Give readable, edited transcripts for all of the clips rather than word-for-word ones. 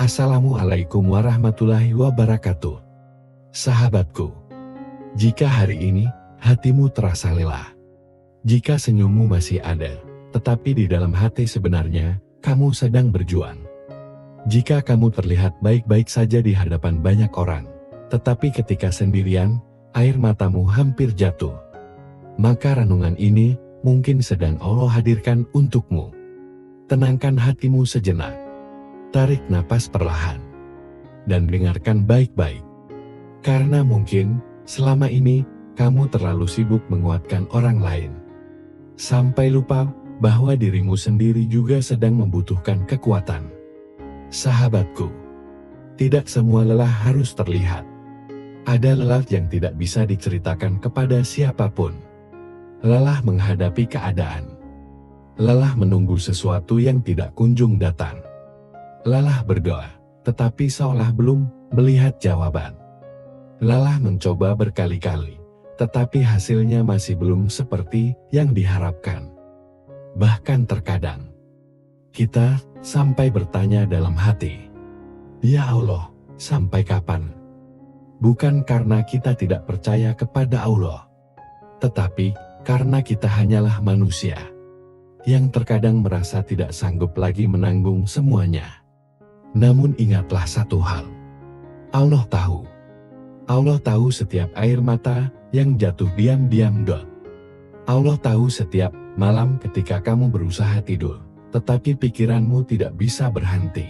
Assalamualaikum warahmatullahi wabarakatuh. Sahabatku, jika hari ini hatimu terasa lelah, jika senyummu masih ada, tetapi di dalam hati sebenarnya kamu sedang berjuang, jika kamu terlihat baik-baik saja di hadapan banyak orang, tetapi ketika sendirian, air matamu hampir jatuh, maka renungan ini mungkin sedang Allah hadirkan untukmu. Tenangkan hatimu sejenak. Tarik napas perlahan, dan dengarkan baik-baik. Karena mungkin selama ini kamu terlalu sibuk menguatkan orang lain, sampai lupa bahwa dirimu sendiri juga sedang membutuhkan kekuatan. Sahabatku, tidak semua lelah harus terlihat. Ada lelah yang tidak bisa diceritakan kepada siapapun. Lelah menghadapi keadaan. Lelah menunggu sesuatu yang tidak kunjung datang. Lelah berdoa, tetapi seolah belum melihat jawaban. Lelah mencoba berkali-kali, tetapi hasilnya masih belum seperti yang diharapkan. Bahkan terkadang, kita sampai bertanya dalam hati, "Ya Allah, sampai kapan?" Bukan karena kita tidak percaya kepada Allah, tetapi karena kita hanyalah manusia yang terkadang merasa tidak sanggup lagi menanggung semuanya. Namun ingatlah satu hal, Allah tahu setiap air mata yang jatuh diam-diam. Allah tahu setiap malam ketika kamu berusaha tidur, tetapi pikiranmu tidak bisa berhenti.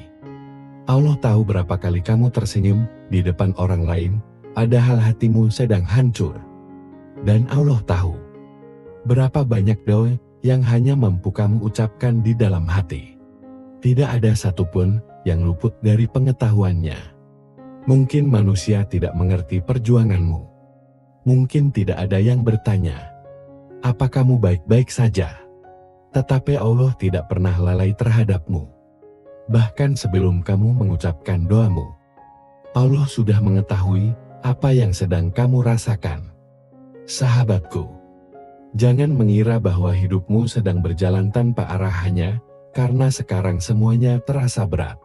Allah tahu berapa kali kamu tersenyum di depan orang lain, padahal hatimu sedang hancur. Dan Allah tahu berapa banyak doa yang hanya mampu kamu ucapkan di dalam hati. Tidak ada satupun yang luput dari pengetahuannya. Mungkin manusia tidak mengerti perjuanganmu. Mungkin tidak ada yang bertanya, "Apa kamu baik-baik saja?" Tetapi Allah tidak pernah lalai terhadapmu. Bahkan sebelum kamu mengucapkan doamu, Allah sudah mengetahui apa yang sedang kamu rasakan. Sahabatku, jangan mengira bahwa hidupmu sedang berjalan tanpa arah hanya karena sekarang semuanya terasa berat.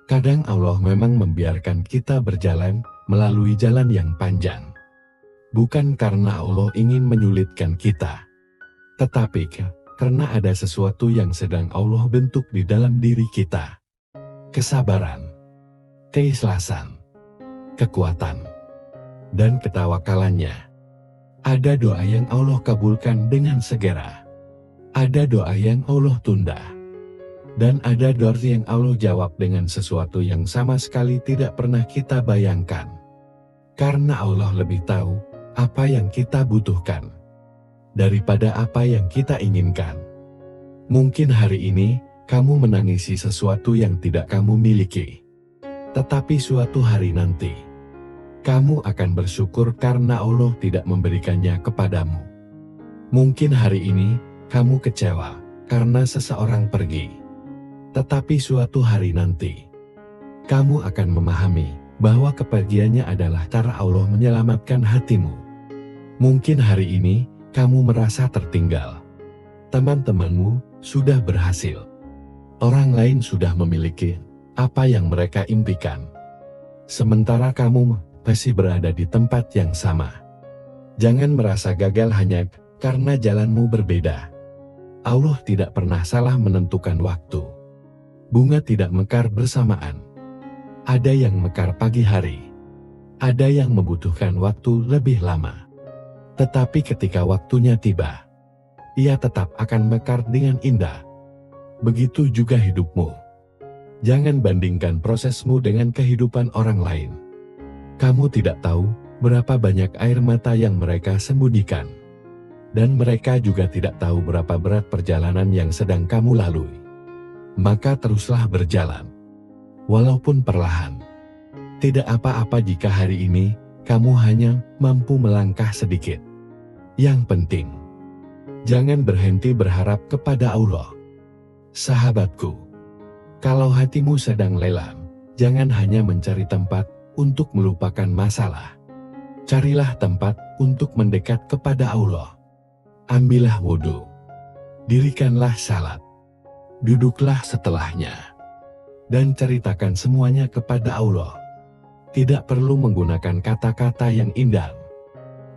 Kadang Allah memang membiarkan kita berjalan melalui jalan yang panjang. Bukan karena Allah ingin menyulitkan kita, tetapi karena ada sesuatu yang sedang Allah bentuk di dalam diri kita. Kesabaran, keikhlasan, kekuatan, dan ketawakalannya. Ada doa yang Allah kabulkan dengan segera. Ada doa yang Allah tunda. Dan ada doa yang Allah jawab dengan sesuatu yang sama sekali tidak pernah kita bayangkan. Karena Allah lebih tahu apa yang kita butuhkan daripada apa yang kita inginkan. Mungkin hari ini kamu menangisi sesuatu yang tidak kamu miliki. Tetapi suatu hari nanti, kamu akan bersyukur karena Allah tidak memberikannya kepadamu. Mungkin hari ini kamu kecewa karena seseorang pergi. Tetapi suatu hari nanti, kamu akan memahami bahwa kepergiannya adalah cara Allah menyelamatkan hatimu. Mungkin hari ini, kamu merasa tertinggal. Teman-temanmu sudah berhasil. Orang lain sudah memiliki apa yang mereka impikan. Sementara kamu masih berada di tempat yang sama. Jangan merasa gagal hanya karena jalanmu berbeda. Allah tidak pernah salah menentukan waktu. Bunga tidak mekar bersamaan. Ada yang mekar pagi hari. Ada yang membutuhkan waktu lebih lama. Tetapi ketika waktunya tiba, ia tetap akan mekar dengan indah. Begitu juga hidupmu. Jangan bandingkan prosesmu dengan kehidupan orang lain. Kamu tidak tahu berapa banyak air mata yang mereka sembunyikan. Dan mereka juga tidak tahu berapa berat perjalanan yang sedang kamu lalui. Maka teruslah berjalan, walaupun perlahan. Tidak apa-apa jika hari ini kamu hanya mampu melangkah sedikit. Yang penting, jangan berhenti berharap kepada Allah. Sahabatku, kalau hatimu sedang lelah, jangan hanya mencari tempat untuk melupakan masalah. Carilah tempat untuk mendekat kepada Allah. Ambillah wudhu, dirikanlah salat, duduklah setelahnya, dan ceritakan semuanya kepada Allah. Tidak perlu menggunakan kata-kata yang indah,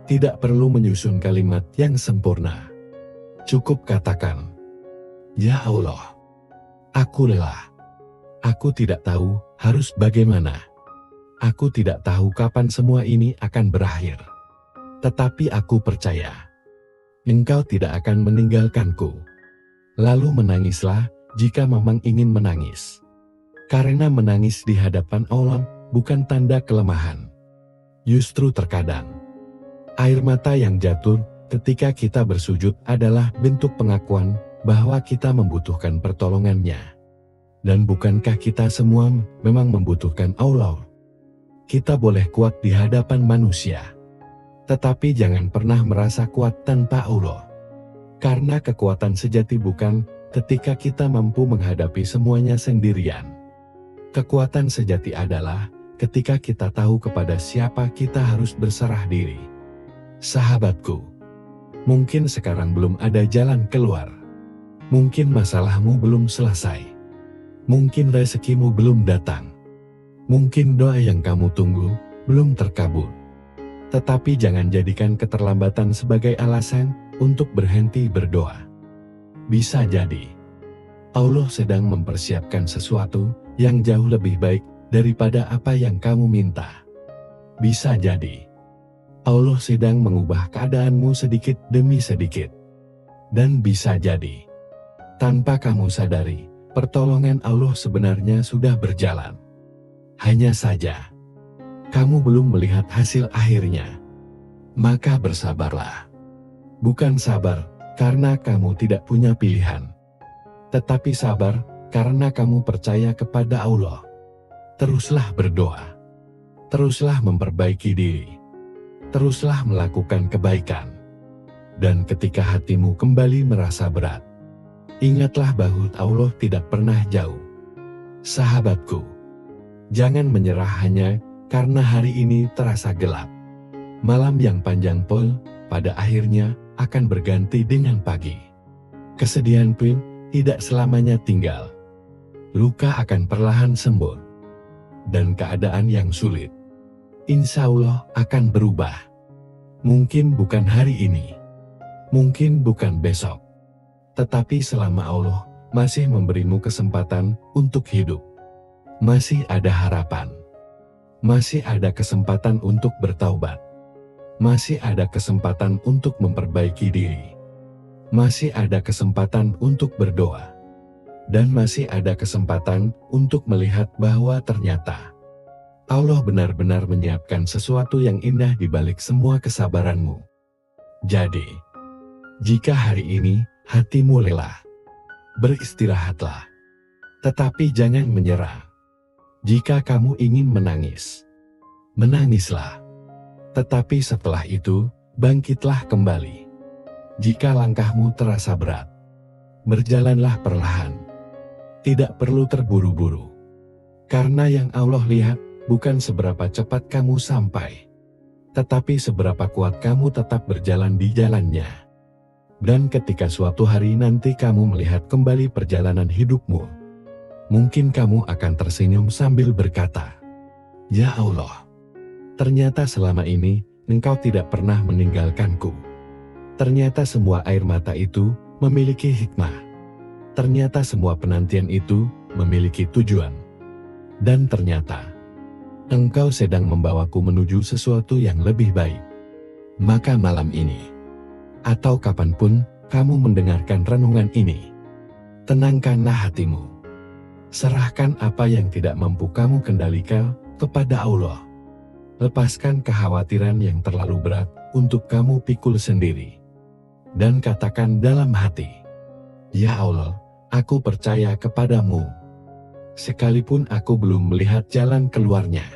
tidak perlu menyusun kalimat yang sempurna. Cukup katakan, "Ya Allah, aku lelah. Aku tidak tahu harus bagaimana. Aku tidak tahu kapan semua ini akan berakhir. Tetapi aku percaya Engkau tidak akan meninggalkanku." Lalu menangislah jika memang ingin menangis. Karena menangis di hadapan Allah bukan tanda kelemahan. Justru terkadang, air mata yang jatuh ketika kita bersujud adalah bentuk pengakuan bahwa kita membutuhkan pertolongannya. Dan bukankah kita semua memang membutuhkan Allah? Kita boleh kuat di hadapan manusia, tetapi jangan pernah merasa kuat tanpa Allah. Karena kekuatan sejati bukan ketika kita mampu menghadapi semuanya sendirian. Kekuatan sejati adalah ketika kita tahu kepada siapa kita harus berserah diri. Sahabatku, mungkin sekarang belum ada jalan keluar. Mungkin masalahmu belum selesai. Mungkin rezekimu belum datang. Mungkin doa yang kamu tunggu belum terkabul. Tetapi jangan jadikan keterlambatan sebagai alasan untuk berhenti berdoa. Bisa jadi Allah sedang mempersiapkan sesuatu yang jauh lebih baik daripada apa yang kamu minta. Bisa jadi Allah sedang mengubah keadaanmu sedikit demi sedikit. Dan bisa jadi tanpa kamu sadari, pertolongan Allah sebenarnya sudah berjalan. Hanya saja kamu belum melihat hasil akhirnya. Maka bersabarlah. Bukan sabar karena kamu tidak punya pilihan, tetapi sabar karena kamu percaya kepada Allah. Teruslah berdoa, teruslah memperbaiki diri, teruslah melakukan kebaikan. Dan ketika hatimu kembali merasa berat, ingatlah bahwa Allah tidak pernah jauh. Sahabatku, jangan menyerah hanya karena hari ini terasa gelap. Malam yang panjang pun pada akhirnya akan berganti dengan pagi. Kesedihan pun tidak selamanya tinggal. Luka akan perlahan sembuh. Dan keadaan yang sulit, insya Allah akan berubah. Mungkin bukan hari ini, mungkin bukan besok, tetapi selama Allah masih memberimu kesempatan untuk hidup, masih ada harapan, masih ada kesempatan untuk bertaubat, masih ada kesempatan untuk memperbaiki diri, masih ada kesempatan untuk berdoa, dan masih ada kesempatan untuk melihat bahwa ternyata Allah benar-benar menyiapkan sesuatu yang indah di balik semua kesabaranmu. Jadi, jika hari ini hatimu lelah, beristirahatlah, tetapi jangan menyerah. Jika kamu ingin menangis, menangislah, tetapi setelah itu bangkitlah kembali. Jika langkahmu terasa berat, berjalanlah perlahan, tidak perlu terburu-buru, karena yang Allah lihat bukan seberapa cepat kamu sampai, tetapi seberapa kuat kamu tetap berjalan di jalannya. Dan ketika suatu hari nanti kamu melihat kembali perjalanan hidupmu, mungkin kamu akan tersenyum sambil berkata, "Ya Allah, ternyata selama ini Engkau tidak pernah meninggalkanku. Ternyata semua air mata itu memiliki hikmah. Ternyata semua penantian itu memiliki tujuan. Dan ternyata Engkau sedang membawaku menuju sesuatu yang lebih baik." Maka malam ini, atau kapanpun kamu mendengarkan renungan ini, tenangkanlah hatimu. Serahkan apa yang tidak mampu kamu kendalikan kepada Allah. Lepaskan kekhawatiran yang terlalu berat untuk kamu pikul sendiri. Dan katakan dalam hati, "Ya Allah, aku percaya kepadamu. Sekalipun aku belum melihat jalan keluarnya,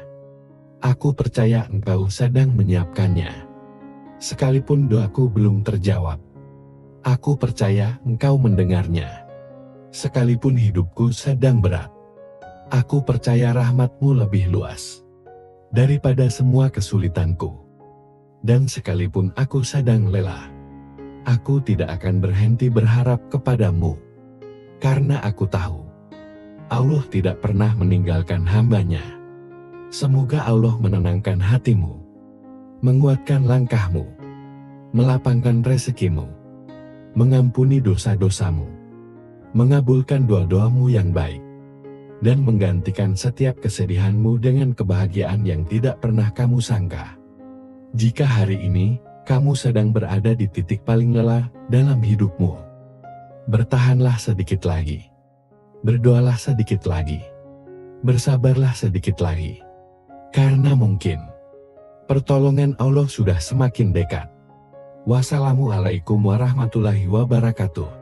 aku percaya Engkau sedang menyiapkannya. Sekalipun doaku belum terjawab, aku percaya Engkau mendengarnya. Sekalipun hidupku sedang berat, aku percaya rahmat-Mu lebih luas daripada semua kesulitanku. Dan sekalipun aku sedang lelah, aku tidak akan berhenti berharap kepadamu. Karena aku tahu, Allah tidak pernah meninggalkan hamba-Nya. Semoga Allah menenangkan hatimu, menguatkan langkahmu, melapangkan rezekimu, mengampuni dosa-dosamu, mengabulkan doa-doamu yang baik, dan menggantikan setiap kesedihanmu dengan kebahagiaan yang tidak pernah kamu sangka. Jika hari ini kamu sedang berada di titik paling lelah dalam hidupmu, bertahanlah sedikit lagi, berdoalah sedikit lagi, bersabarlah sedikit lagi, karena mungkin pertolongan Allah sudah semakin dekat. Wassalamualaikum warahmatullahi wabarakatuh.